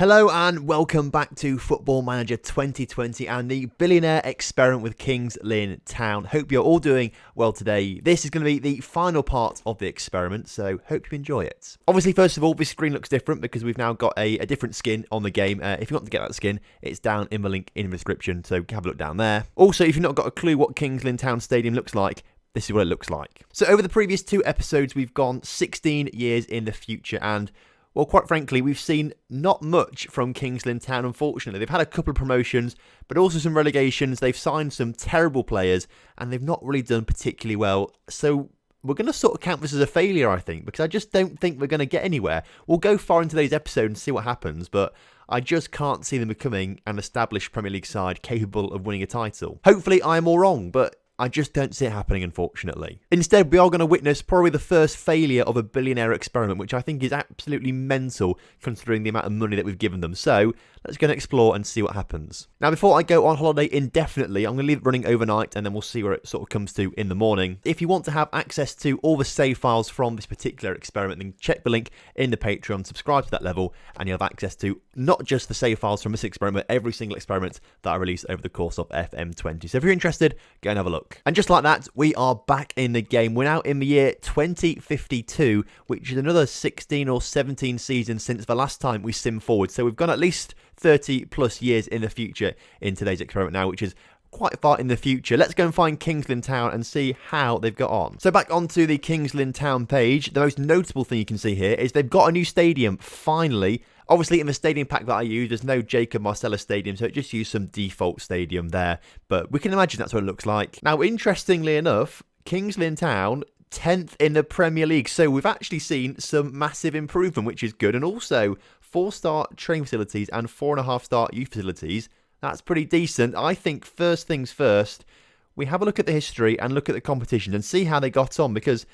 Hello and welcome back to Football Manager 2020 and the Billionaire Experiment with Kings Lynn Town. Hope you're all doing well today. This is going to be the final part of the experiment, so hope you enjoy it. Obviously, first of all, this screen looks different because we've now got a different skin on the game. If you want to get that skin, it's down in the link in the description, so have a look down there. Also, if you've not got a clue what Kings Lynn Town Stadium looks like, this is what it looks like. So over the previous two episodes, we've gone 16 years in the future and, well, quite frankly, we've seen not much from Kings Lynn Town, unfortunately. They've had a couple of promotions, but also some relegations. They've signed some terrible players, and they've not really done particularly well. So we're going to sort of count this as a failure, I think, because I just don't think we're going to get anywhere. We'll go far into today's episode and see what happens, but I just can't see them becoming an established Premier League side capable of winning a title. Hopefully, I am all wrong, but I just don't see it happening, unfortunately. Instead, we are going to witness probably the first failure of a billionaire experiment, which I think is absolutely mental considering the amount of money that we've given them. So let's go and explore and see what happens. Now, before I go on holiday indefinitely, I'm going to leave it running overnight and then we'll see where it sort of comes to in the morning. If you want to have access to all the save files from this particular experiment, then check the link in the Patreon, subscribe to that level, and you'll have access to not just the save files from this experiment, but every single experiment that I release over the course of FM20. So if you're interested, go and have a look. And just like that, we are back in the game. We're now in the year 2052, which is another 16 or 17 seasons since the last time we sim forward. So we've gone at least 30 plus years in the future in today's experiment now, which is quite far in the future. Let's go and find Kings Lynn Town and see how they've got on. So back onto the Kings Lynn Town page, the most notable thing you can see here is they've got a new stadium, finally. Obviously, in the stadium pack that I use, there's no Jacob Marcellus Stadium, so it just used some default stadium there. But we can imagine that's what it looks like. Now, interestingly enough, Kings Lynn Town, 10th in the Premier League. So we've actually seen some massive improvement, which is good. And also, 4-star training facilities and 4.5-star youth facilities. That's pretty decent. I think first things first, we have a look at the history and look at the competitions and see how they got on. Because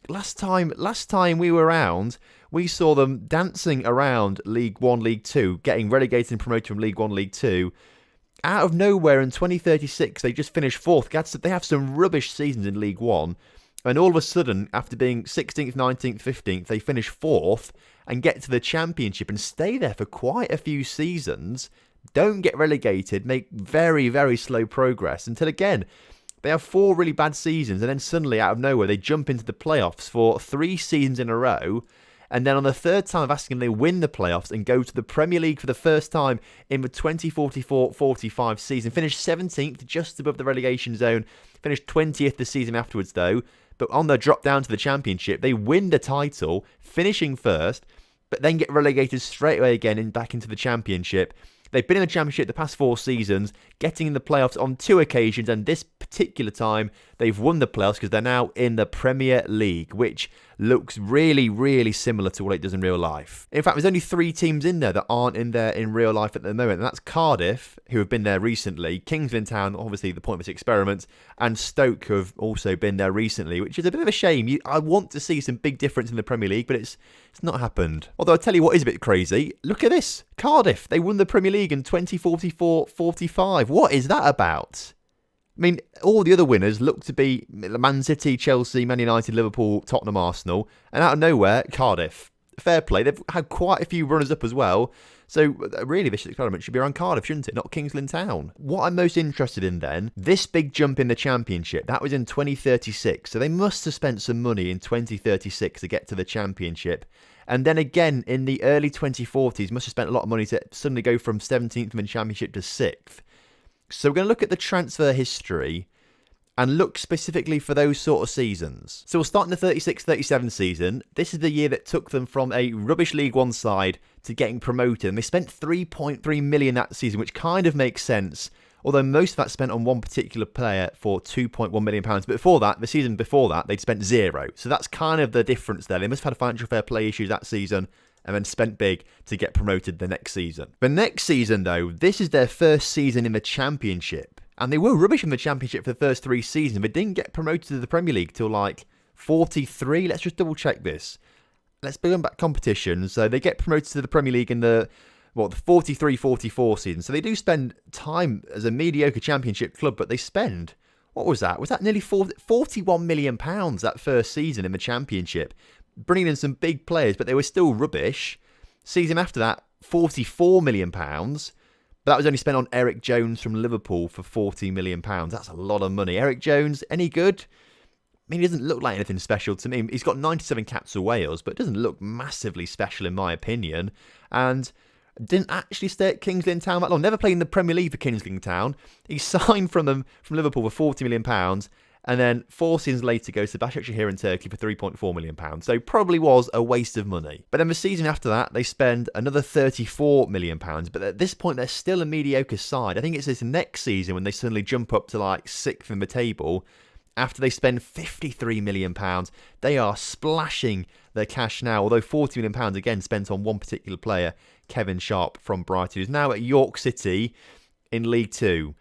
last time we were around, we saw them dancing around League 1, League 2, getting relegated and promoted from League 1, League 2. Out of nowhere in 2036, they just finished 4th. They have some rubbish seasons in League 1. And all of a sudden, after being 16th, 19th, 15th, they finish 4th and get to the Championship and stay there for quite a few seasons. Don't get relegated, make very, very slow progress until, again, they have 4 really bad seasons and then suddenly, out of nowhere, they jump into the playoffs for 3 seasons in a row. And then on the 3rd time of asking, they win the playoffs and go to the Premier League for the first time in the 2044-45 season. Finished 17th, just above the relegation zone. Finished 20th the season afterwards, though. But on their drop down to the Championship, they win the title, finishing 1st, but then get relegated straight away again and back into the Championship. They've been in the Championship the past 4 seasons, getting in the playoffs on 2 occasions, and this particular time, they've won the playoffs because they're now in the Premier League, which looks really, really similar to what it does in real life. In fact, there's only 3 teams in there that aren't in there in real life at the moment, and that's Cardiff, who have been there recently, Kings Lynn Town, obviously the point of this experiment, and Stoke, who have also been there recently, which is a bit of a shame. I want to see some big difference in the Premier League, but it's not happened. Although I'll tell you what is a bit crazy. Look at this. Cardiff, they won the Premier League in 2044-45. What is that about? I mean, all the other winners look to be Man City, Chelsea, Man United, Liverpool, Tottenham, Arsenal, and out of nowhere, Cardiff. Fair play. They've had quite a few runners-up as well. So really, this experiment should be around Cardiff, shouldn't it? Not Kings Lynn Town. What I'm most interested in then, this big jump in the Championship, that was in 2036. So they must have spent some money in 2036 to get to the Championship. And then again, in the early 2040s, must have spent a lot of money to suddenly go from 17th in the Championship to 6th. So we're going to look at the transfer history and look specifically for those sort of seasons. So we'll start in the 36-37 season. This is the year that took them from a rubbish League 1 side to getting promoted. And they spent 3.3 million that season, which kind of makes sense. Although most of that spent on one particular player for £2.1 million. But before that, the season before that, they'd spent 0. So that's kind of the difference there. They must have had financial fair play issues that season and then spent big to get promoted the next season. The next season, though, this is their first season in the Championship. And they were rubbish in the Championship for the first 3 seasons. They didn't get promoted to the Premier League till like 43. Let's just double check this. Let's begin back competitions. So they get promoted to the Premier League in the 43-44 season. So they do spend time as a mediocre Championship club, but they spend, what was that? Was that nearly £41 million that first season in the Championship? Bringing in some big players, but they were still rubbish. Season after that, £44 million. But that was only spent on Eric Jones from Liverpool for £40 million. That's a lot of money. Eric Jones, any good? I mean, he doesn't look like anything special to me. He's got 97 caps for Wales, but doesn't look massively special in my opinion. And didn't actually stay at Kings Lynn Town that long. Never played in the Premier League for Kings Lynn Town. He signed from them from Liverpool for £40 million. And then 4 seasons later goes to Başakşehir here in Turkey for £3.4 million. So probably was a waste of money. But then the season after that, they spend another £34 million. But at this point, they're still a mediocre side. I think it's this next season when they suddenly jump up to like 6th in the table. After they spend £53 million, they are splashing their cash now. Although £40 million again spent on one particular player, Kevin Sharp from Brighton, who's now at York City in League Two.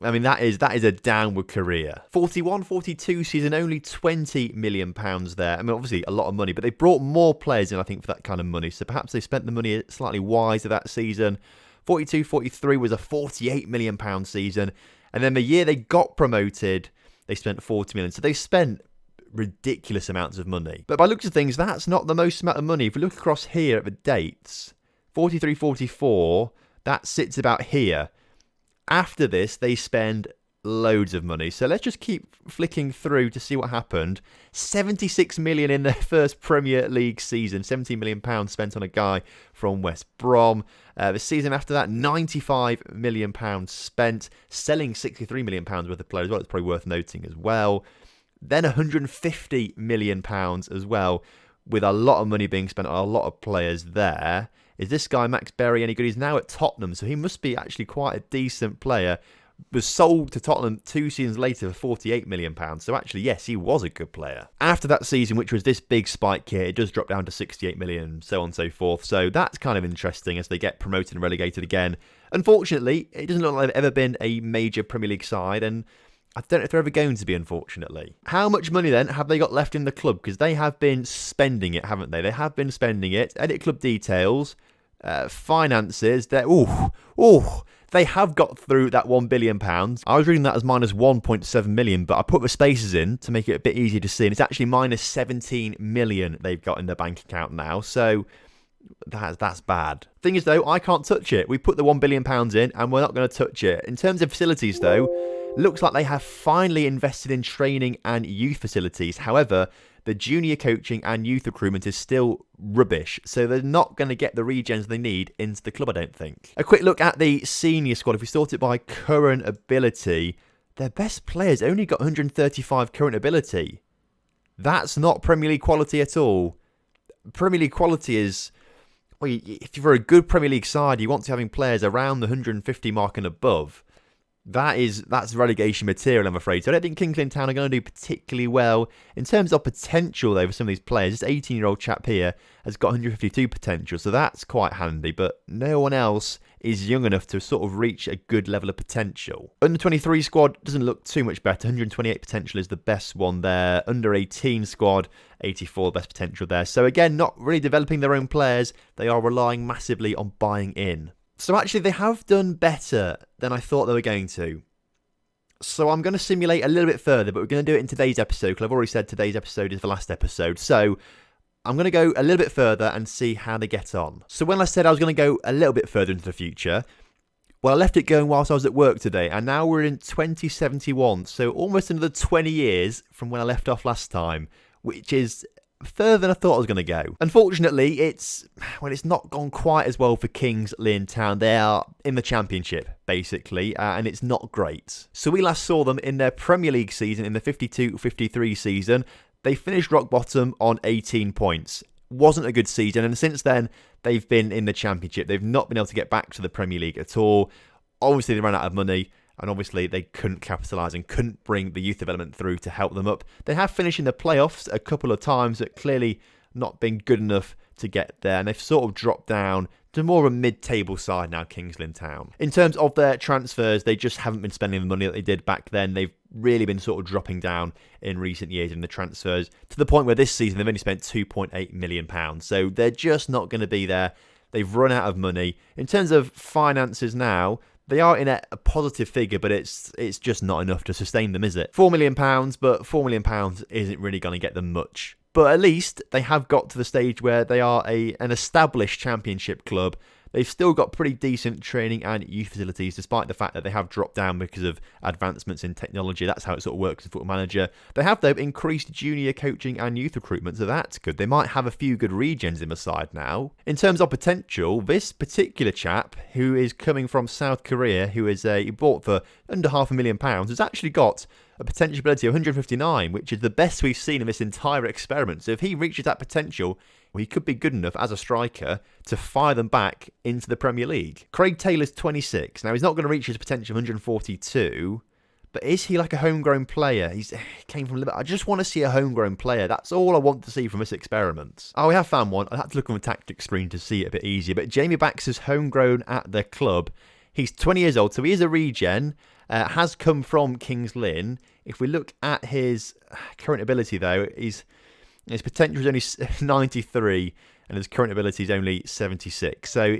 I mean, that is a downward career. 41-42 season, only £20 million there. I mean, obviously a lot of money, but they brought more players in, I think, for that kind of money. So perhaps they spent the money slightly wiser that season. 42-43 was a £48 million season. And then the year they got promoted, they spent £40 million. So they spent ridiculous amounts of money. But by looks of things, that's not the most amount of money. If we look across here at the dates, 43-44, that sits about here. After this, they spend loads of money. So let's just keep flicking through to see what happened. 76 million in their first Premier League season. 17 million pounds spent on a guy from West Brom. The season after that, 95 million pounds spent, selling 63 million pounds worth of players as well. It's probably worth noting as well. Then 150 million pounds as well, with a lot of money being spent on a lot of players there. Is this guy, Max Berry, any good? He's now at Tottenham, so he must be actually quite a decent player. Was sold to Tottenham 2 seasons later for £48 million. So actually, yes, he was a good player. After that season, which was this big spike here, it does drop down to 68 million, so on and so forth. So that's kind of interesting as they get promoted and relegated again. Unfortunately, it doesn't look like they've ever been a major Premier League side, and I don't know if they're ever going to be, unfortunately. How much money, then, have they got left in the club? Because they have been spending it, haven't they? They have been spending it. Edit club details, finances, they have got through that £1 billion. I was reading that as minus 1.7 million, but I put the spaces in to make it a bit easier to see, and it's actually minus 17 million they've got in their bank account now. So that's bad. Thing is, though, I can't touch it. We put the £1 billion in, and we're not going to touch it. In terms of facilities, though, looks like they have finally invested in training and youth facilities. However, the junior coaching and youth recruitment is still rubbish, so they're not going to get the regens they need into the club, I don't think. A quick look at the senior squad. If we sort it by current ability, their best players only got 135 current ability. That's not Premier League quality at all. Premier League quality is, well, if you're a good Premier League side, you want to having players around the 150 mark and above. That's relegation material, I'm afraid. So I don't think Kings Lynn Town are going to do particularly well. In terms of potential, though, for some of these players, this 18-year-old chap here has got 152 potential, so that's quite handy, but no one else is young enough to sort of reach a good level of potential. Under 23 squad doesn't look too much better. 128 potential is the best one there. Under 18 squad, 84 the best potential there. So again, not really developing their own players. They are relying massively on buying in. So actually, they have done better than I thought they were going to. So I'm going to simulate a little bit further, but we're going to do it in today's episode, because I've already said today's episode is the last episode. So I'm going to go a little bit further and see how they get on. So when I said I was going to go a little bit further into the future, well, I left it going whilst I was at work today, and now we're in 2071, so almost another 20 years from when I left off last time, which is further than I thought I was going to go. Unfortunately, it's not gone quite as well for Kings Lynn Town. They are in the Championship, basically, and it's not great. So we last saw them in their Premier League season, in the 52-53 season. They finished rock bottom on 18 points. Wasn't a good season, and since then, they've been in the Championship. They've not been able to get back to the Premier League at all. Obviously, they ran out of money, and obviously they couldn't capitalise and couldn't bring the youth development through to help them up. They have finished in the playoffs a couple of times, but clearly not been good enough to get there, and they've sort of dropped down to more of a mid-table side now, Kings Lynn Town. In terms of their transfers, they just haven't been spending the money that they did back then. They've really been sort of dropping down in recent years in the transfers, to the point where this season they've only spent £2.8 million. So they're just not going to be there. They've run out of money. In terms of finances now, they are in a positive figure, but it's just not enough to sustain them, is it? £4 million, but £4 million isn't really going to get them much. But at least they have got to the stage where they are an established Championship club. they've still got pretty decent training and youth facilities, despite the fact that they have dropped down because of advancements in technology. That's how it sort of works as Football Manager. They have, though, increased junior coaching and youth recruitment, so that's good. They might have a few good regions in the side now. In terms of potential, this particular chap, who is coming from South Korea, who is bought for under £500,000, has actually got a potential ability of 159, which is the best we've seen in this entire experiment. So if he reaches that potential, well, he could be good enough as a striker to fire them back into the Premier League. Craig Taylor's 26. Now, he's not going to reach his potential of 142, but is he like a homegrown player? He came from Liverpool. I just want to see a homegrown player. That's all I want to see from this experiment. Oh, we have found one. I had to look on the tactics screen to see it a bit easier, but Jamie Baxter's homegrown at the club. He's 20 years old, so he is a regen. Has come from Kings Lynn. If we look at his current ability, though, his potential is only 93 and his current ability is only 76. So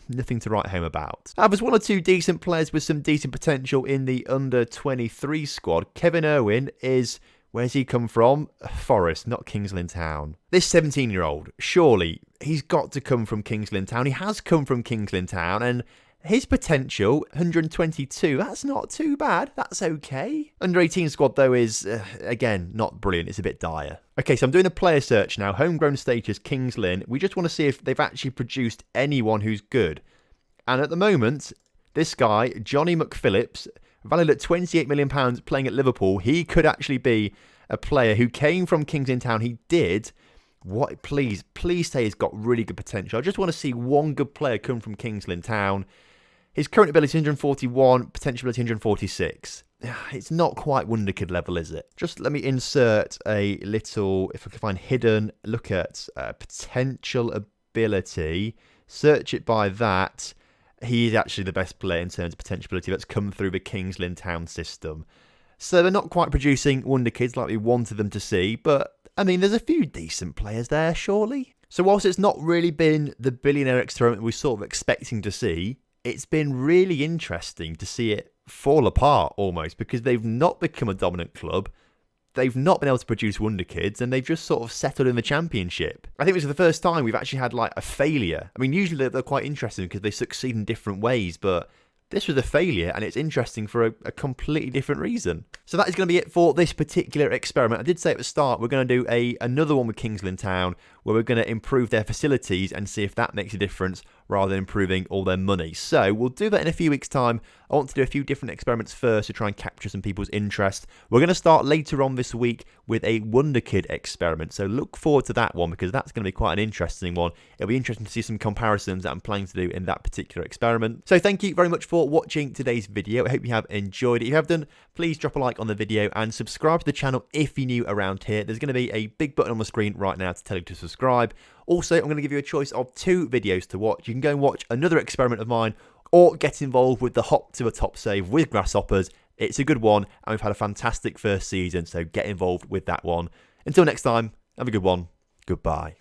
nothing to write home about. There's one or two decent players with some decent potential in the under-23 squad. Kevin Irwin is... Where's he come from? Forest, not Kings Lynn Town. This 17-year-old, surely, he's got to come from Kings Lynn Town. He has come from Kings Lynn Town, and his potential, 122, that's not too bad. That's okay. Under-18 squad, though, is, again, not brilliant. It's a bit dire. Okay, so I'm doing a player search now. Homegrown status, Kings Lynn. We just want to see if they've actually produced anyone who's good. And at the moment, this guy, Johnny McPhillips, valued at £28 million, playing at Liverpool, he could actually be a player who came from Kings Lynn Town. He did. What? Please say he's got really good potential. I just want to see one good player come from Kings Lynn Town. His current ability 141, potential ability 146. It's not quite Wonderkid level, is it? Just let me insert a little, if I can find hidden, look at potential ability. Search it by that. He is actually the best player in terms of potential ability that's come through the Kings Lynn Town system. So they're not quite producing Wonderkids like we wanted them to see, but I mean, there's a few decent players there, surely. So whilst it's not really been the billionaire experiment we're sort of expecting to see, it's been really interesting to see it fall apart almost, because they've not become a dominant club. They've not been able to produce wonder kids, and they've just sort of settled in the championship. I think this is the first time we've actually had like a failure. I mean, usually they're quite interesting because they succeed in different ways, but this was a failure, and it's interesting for a completely different reason. So that is going to be it for this particular experiment. I did say at the start we're going to do another one with Kings Lynn Town, where we're going to improve their facilities and see if that makes a difference rather than improving all their money. So we'll do that in a few weeks' time. I want to do a few different experiments first to try and capture some people's interest. We're going to start later on this week with a Wonder Kid experiment. So look forward to that one, because that's going to be quite an interesting one. It'll be interesting to see some comparisons that I'm planning to do in that particular experiment. So thank you very much for watching today's video. I hope you have enjoyed it. If you have done, please drop a like on the video and subscribe to the channel if you're new around here. There's going to be a big button on the screen right now to tell you to subscribe. Also, I'm going to give you a choice of 2 videos to watch. You can go and watch another experiment of mine, or get involved with the Hop to a Top save with Grasshoppers. It's a good one, and we've had a fantastic first season, so get involved with that one. Until next time, have a good one. Goodbye.